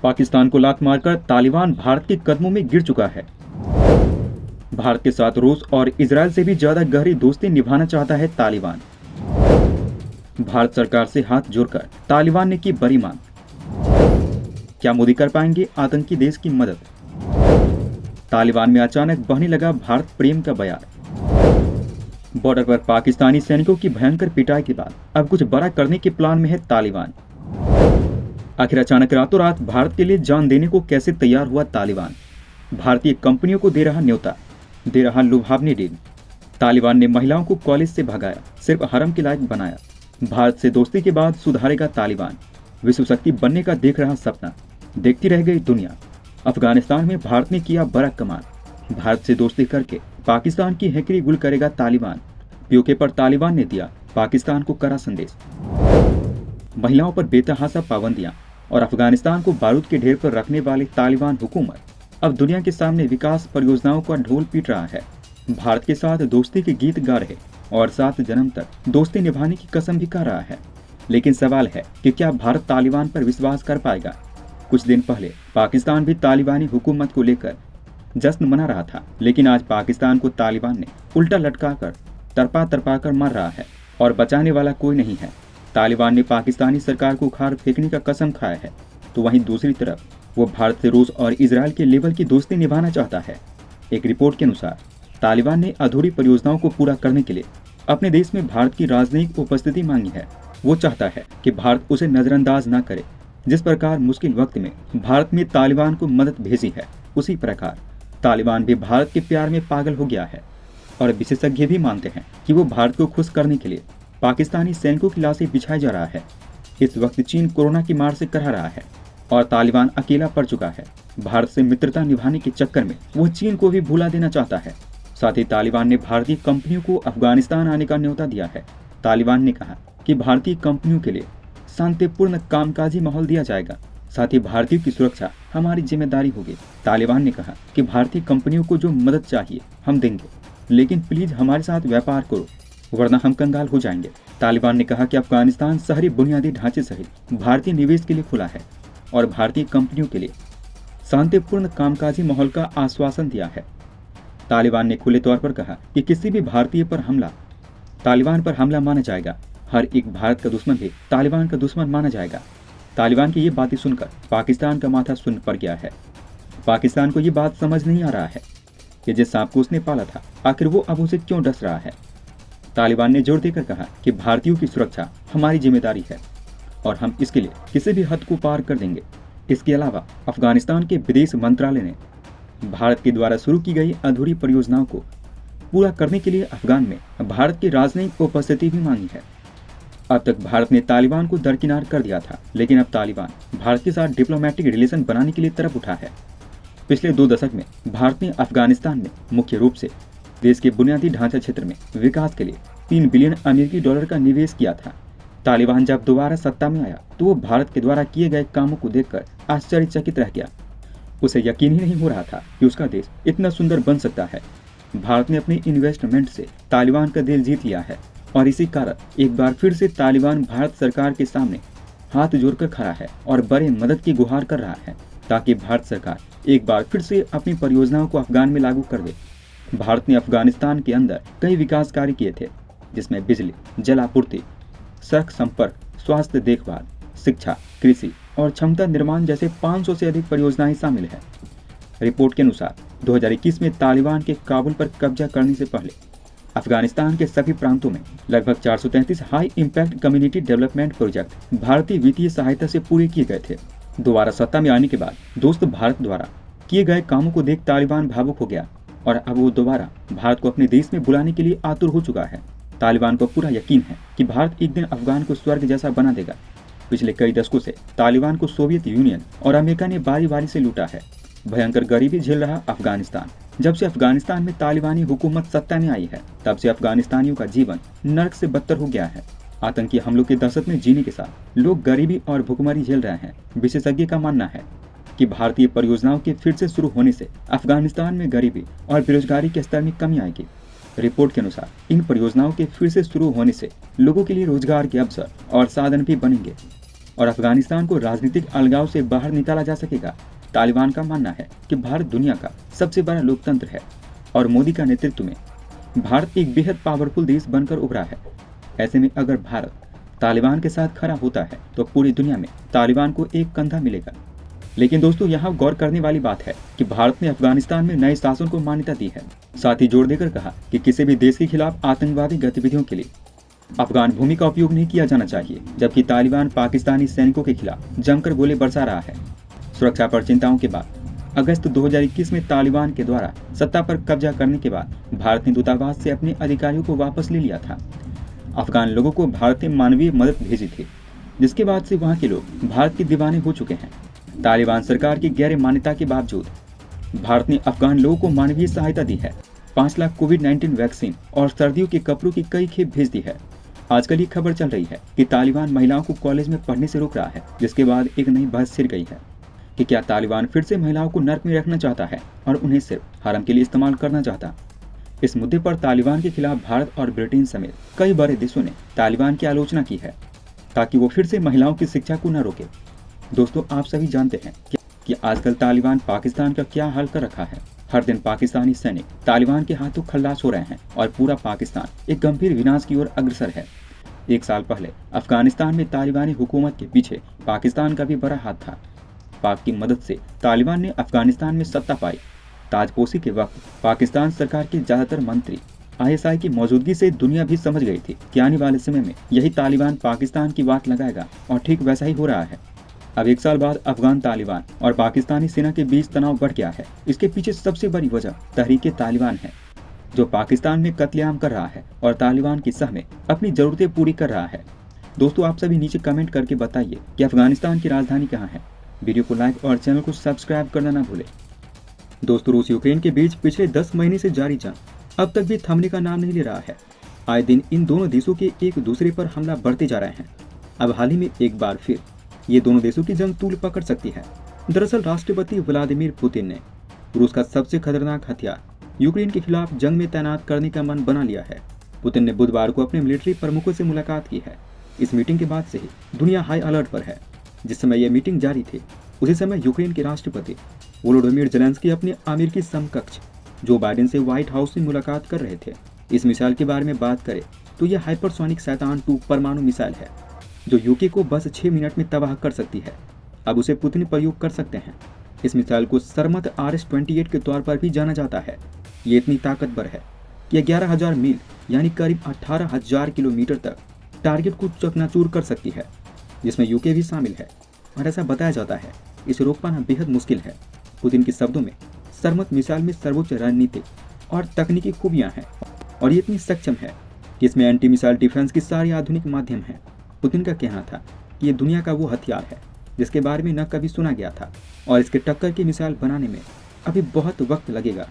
पाकिस्तान को लात मारकर तालिबान भारत के कदमों में गिर चुका है। भारत के साथ रूस और इजरायल से भी ज्यादा गहरी दोस्ती निभाना चाहता है तालिबान। भारत सरकार से हाथ जोड़कर तालिबान ने की बड़ी मांग। क्या मोदी कर पाएंगे आतंकी देश की मदद? तालिबान में अचानक बहने लगा भारत प्रेम का बयार। बॉर्डर पर पाकिस्तानी सैनिकों की भयंकर पिटाई के बाद अब कुछ बड़ा करने के प्लान में है तालिबान। आखिर अचानक रातों रात भारत के लिए जान देने को कैसे तैयार हुआ तालिबान? भारतीय कंपनियों को दे रहा न्योता, दे रहा लुभावनी डील। तालिबान ने महिलाओं को कॉलेज से भगाया, सिर्फ हरम के लायक बनाया। भारत से दोस्ती के बाद सुधारेगा तालिबान, विश्व शक्ति बनने का देख रहा सपना। देखती रह गई दुनिया। अफगानिस्तान में भारत ने किया बड़ा कमाल। भारत से दोस्ती करके पाकिस्तान की हैकरी गुल करेगा तालिबान। पीओके पर तालिबान ने दिया पाकिस्तान को कड़ा संदेश। महिलाओं पर बेतहाशा पाबंदियां और अफगानिस्तान को बारूद के ढेर पर रखने वाली तालिबान हुकूमत अब दुनिया के सामने विकास परियोजनाओं का ढोल पीट रहा है। भारत के साथ दोस्ती के गीत गा रहे और 7 जन्म तक दोस्ती निभाने की कसम भी खा रहा है। लेकिन सवाल है कि क्या भारत तालिबान पर विश्वास कर पाएगा? कुछ दिन पहले पाकिस्तान भी तालिबानी हुकूमत को लेकर जश्न मना रहा था, लेकिन आज पाकिस्तान को तालिबान ने उल्टा लटकाकर तरपा तरपा कर मार रहा है और बचाने वाला कोई नहीं है। तालिबान ने पाकिस्तानी सरकार को उखाड़ फेंकने का कसम खाया है, तो वहीं दूसरी तरफ वो भारत से रूस और इजरायल के लेवल की दोस्ती निभाना चाहता है। एक रिपोर्ट के अनुसार तालिबान ने अधूरी परियोजनाओं को पूरा करने के लिए अपने देश में भारत की राजनयिक उपस्थिति मांगी है। वो चाहता है कि भारत उसे नजरअंदाज न करे। जिस प्रकार मुश्किल वक्त में भारत में तालिबान को मदद भेजी है, उसी प्रकार तालिबान भी भारत के प्यार में पागल हो गया है। और विशेषज्ञ भी मानते हैं कि वो भारत को खुश करने के लिए पाकिस्तानी सैनिकों की लाशें बिछाया जा रहा है। इस वक्त चीन कोरोना की मार से करहा रहा है और तालिबान अकेला पड़ चुका है। भारत से मित्रता निभाने के चक्कर में वो चीन को भी भुला देना चाहता है। साथ ही तालिबान ने भारतीय कंपनियों को अफगानिस्तान आने का न्योता दिया है। तालिबान ने कहा कि भारतीय कंपनियों के लिए शांतिपूर्ण कामकाजी माहौल दिया जाएगा। साथ ही भारतीयों की सुरक्षा हमारी जिम्मेदारी होगी। तालिबान ने कहा कि भारतीय कंपनियों को जो मदद चाहिए हम देंगे, लेकिन प्लीज हमारे साथ व्यापार करो, वरना हम कंगाल हो जाएंगे। तालिबान ने कहा कि अफगानिस्तान शहरी बुनियादी ढांचे सहित भारतीय निवेश के लिए खुला है और भारतीय कंपनियों के लिए शांतिपूर्ण कामकाजी माहौल का आश्वासन दिया है। तालिबान ने खुले तौर पर कहा कि किसी भी भारतीय पर हमला तालिबान पर हमला माना जाएगा। हर एक भारत का दुश्मन भी तालिबान का दुश्मन माना जाएगा। तालिबान की ये बातें सुनकर पाकिस्तान का माथा सुन्न पड़ गया है। पाकिस्तान को ये बात समझ नहीं आ रहा है कि जिस सांप को उसने पाला था, आखिर वो अब उसे क्यों डस रहा है। तालिबान ने जोर देकर कहा कि भारतीयों की सुरक्षा हमारी जिम्मेदारी है और हम इसके लिए किसी भी हद को पार कर देंगे। इसके अलावा अफगानिस्तान के विदेश मंत्रालय ने भारत के द्वारा शुरू की गई अधूरी परियोजनाओं को पूरा करने के लिए अफगान में भारत की राजनयिक उपस्थिति भी मांगी है। अब तक भारत ने तालिबान को दरकिनार कर दिया था, लेकिन अब तालिबान भारत के साथ डिप्लोमेटिक रिलेशन बनाने के लिए तरफ उठा है। पिछले 2 दशक में भारत ने अफगानिस्तान में मुख्य रूप से देश के बुनियादी ढांचा क्षेत्र में विकास के लिए $3 बिलियन अमेरिकी डॉलर का निवेश किया था। तालिबान जब दोबारा सत्ता में आया तो वो भारत के द्वारा किए गए कामों को देखकर आश्चर्यचकित रह गया। उसे यकीन ही नहीं हो रहा था कि उसका देश इतना सुंदर बन सकता है। भारत ने अपने इन्वेस्टमेंट से तालिबान का दिल जीत लिया है और इसी कारण एक बार फिर से तालिबान भारत सरकार के सामने हाथ जोड़कर खड़ा है और बड़े मदद की गुहार कर रहा है, ताकि भारत सरकार एक बार फिर से अपनी परियोजनाओं को अफगान में लागू कर दे। भारत ने अफगानिस्तान के अंदर कई विकास कार्य किए थे, जिसमें बिजली, जल आपूर्ति, सड़क संपर्क, स्वास्थ्य देखभाल, शिक्षा, कृषि और क्षमता निर्माण जैसे 500 से अधिक परियोजनाएं शामिल है। रिपोर्ट के अनुसार 2021 में तालिबान के काबुल पर कब्जा करने से पहले अफगानिस्तान के सभी प्रांतों में लगभग 433 high impact community development project भारतीय वित्तीय सहायता से पूरे किए गए थे। दोबारा सत्ता में आने के बाद दोस्त भारत द्वारा किए गए कामों को देख तालिबान भावुक हो गया और अब वो दोबारा भारत को अपने देश में बुलाने के लिए आतुर हो चुका है। तालिबान को पूरा यकीन है कि भारत एक दिन अफगान को स्वर्ग जैसा बना देगा। पिछले कई दशकों से तालिबान को सोवियत यूनियन और अमेरिका ने बारी बारी से लूटा है। भयंकर गरीबी झेल रहा अफगानिस्तान। जब से अफगानिस्तान में तालिबानी हुकूमत सत्ता में आई है, तब से अफगानिस्तानियों का जीवन नर्क से बदतर हो गया है। आतंकी हमलों की दहशत में जीने के साथ लोग गरीबी और भुखमरी झेल रहे हैं। विशेषज्ञ का मानना है कि भारतीय परियोजनाओं के फिर से शुरू होने से अफगानिस्तान में गरीबी और बेरोजगारी के स्तर में कमी आएगी। रिपोर्ट के अनुसार इन परियोजनाओं के फिर से शुरू होने से लोगों के लिए रोजगार के अवसर और साधन भी बनेंगे। और अफगानिस्तान को राजनीतिक अलगाव से बाहर निकाला जा सकेगा। तालिबान का मानना है कि भारत दुनिया का सबसे बड़ा लोकतंत्र है और मोदी का नेतृत्व में भारत एक बेहद पावरफुल देश बनकर उभरा है। ऐसे में अगर भारत तालिबान के साथ खड़ा होता है तो पूरी दुनिया में तालिबान को एक कंधा मिलेगा। लेकिन दोस्तों, यहाँ गौर करने वाली बात है कि भारत ने अफगानिस्तान में नए शासन को मान्यता दी है। साथ ही जोर देकर कहा कि किसी भी देश के खिलाफ आतंकवादी गतिविधियों के लिए अफगान भूमि का उपयोग नहीं किया जाना चाहिए, जबकि तालिबान पाकिस्तानी सैनिकों के खिलाफ जमकर गोले बरसा रहा है। सुरक्षा पर चिंताओं के बाद अगस्त 2021 में तालिबान के द्वारा सत्ता पर कब्जा करने के बाद भारत ने दूतावास से अपने अधिकारियों को वापस ले लिया था। अफगान लोगों को भारत ने मानवीय मदद भेजी थी, जिसके बाद से वहां के लोग भारत के दीवाने हो चुके हैं। तालिबान सरकार की गैर मान्यता के बावजूद भारत ने अफगान लोगों को मानवीय सहायता दी है। 5 लाख कोविड-19 वैक्सीन और सर्दियों के कपड़ों की कई खेप भेज दी है। आजकल ये खबर चल रही है कि तालिबान महिलाओं को कॉलेज में पढ़ने से रोक रहा है, जिसके बाद एक नई बहस छिड़ गई है कि क्या तालिबान फिर से महिलाओं को नर्क में रखना चाहता है और उन्हें सिर्फ हरम के लिए इस्तेमाल करना चाहता। इस मुद्दे पर तालिबान के खिलाफ भारत और ब्रिटेन समेत कई बड़े देशों ने तालिबान की आलोचना की है ताकि वो फिर से महिलाओं की शिक्षा को न रोके। दोस्तों, आप सभी जानते हैं कि आजकल तालिबान पाकिस्तान का क्या हाल कर रखा है। हर दिन पाकिस्तानी सैनिक तालिबान के हाथों खल्लास हो रहे हैं और पूरा पाकिस्तान एक गंभीर विनाश की ओर अग्रसर है। 1 साल पहले अफगानिस्तान में तालिबानी हुकूमत के पीछे पाकिस्तान का भी बड़ा हाथ था। पाक की मदद से तालिबान ने अफगानिस्तान में सत्ता पाई। ताजपोशी के वक्त पाकिस्तान सरकार के ज्यादातर मंत्री ISI की मौजूदगी से दुनिया भी समझ गई थी कि आने वाले समय में यही तालिबान पाकिस्तान की वाट लगाएगा, और ठीक वैसा ही हो रहा है। अब 1 साल बाद अफगान तालिबान और पाकिस्तानी सेना के बीच तनाव बढ़ गया है। इसके पीछे सबसे बड़ी वजह तहरीके तालिबान है, जो पाकिस्तान में कत्लेआम कर रहा है और तालिबान की सह में अपनी जरूरतें पूरी कर रहा है। दोस्तों, आप सभी नीचे कमेंट करके बताइए कि अफगानिस्तान की राजधानी कहाँ है। वीडियो को लाइक और चैनल को सब्सक्राइब करना ना भूलें। दोस्तों, रूस यूक्रेन के बीच पिछले 10 महीने से जारी जंग अब तक भी थमने का नाम नहीं ले रहा है। आए दिन इन दोनों देशों के एक दूसरे पर हमला बढ़ते जा रहे हैं। अब हाल ही में एक बार फिर ये दोनों देशों की जंग तूल पकड़ सकती है। दरअसल राष्ट्रपति व्लादिमीर पुतिन ने रूस का सबसे खतरनाक हथियार यूक्रेन के खिलाफ जंग में तैनात करने का मन बना लिया है। पुतिन ने बुधवार को अपने मिलिट्री प्रमुखों से मुलाकात की है। इस मीटिंग के बाद से ही दुनिया हाई अलर्ट पर है। जिस समय यह मीटिंग जारी थी, उसी समय यूक्रेन के राष्ट्रपति वोलोडिमीर ज़ेलेंस्की अपने अमेरिकी समकक्ष जो बाइडेन से व्हाइट हाउस में मुलाकात कर रहे थे। इस मिसाइल के बारे में बात करें तो यह हाइपरसोनिक शैतान 2 परमाणु मिसाइल है, जो यूके को बस 6 मिनट में तबाह कर सकती है। अब उसे पुतिन प्रयोग कर सकते हैं। इस मिसाइल को सरमत RS-28 के तौर पर भी जाना जाता है। ये इतनी ताकतवर है कि 11,000 मील यानी करीब 18,000 किलोमीटर तक टारगेट को चकनाचूर कर सकती है, जिसमें यूके भी शामिल है। और ऐसा बताया जाता है इसे रोक पाना बेहद मुश्किल है। पुतिन के शब्दों में सरमत मिसाइल में सर्वोच्च रणनीतिक और तकनीकी खूबियां हैं और ये इतनी सक्षम है कि इसमें एंटी मिसाइल डिफेंस की सारी आधुनिक माध्यम हैं। पुतिन का कहना था कि ये दुनिया का वो हथियार है जिसके बारे में न कभी सुना गया था और इसके टक्कर की मिसाइल बनाने में अभी बहुत वक्त लगेगा।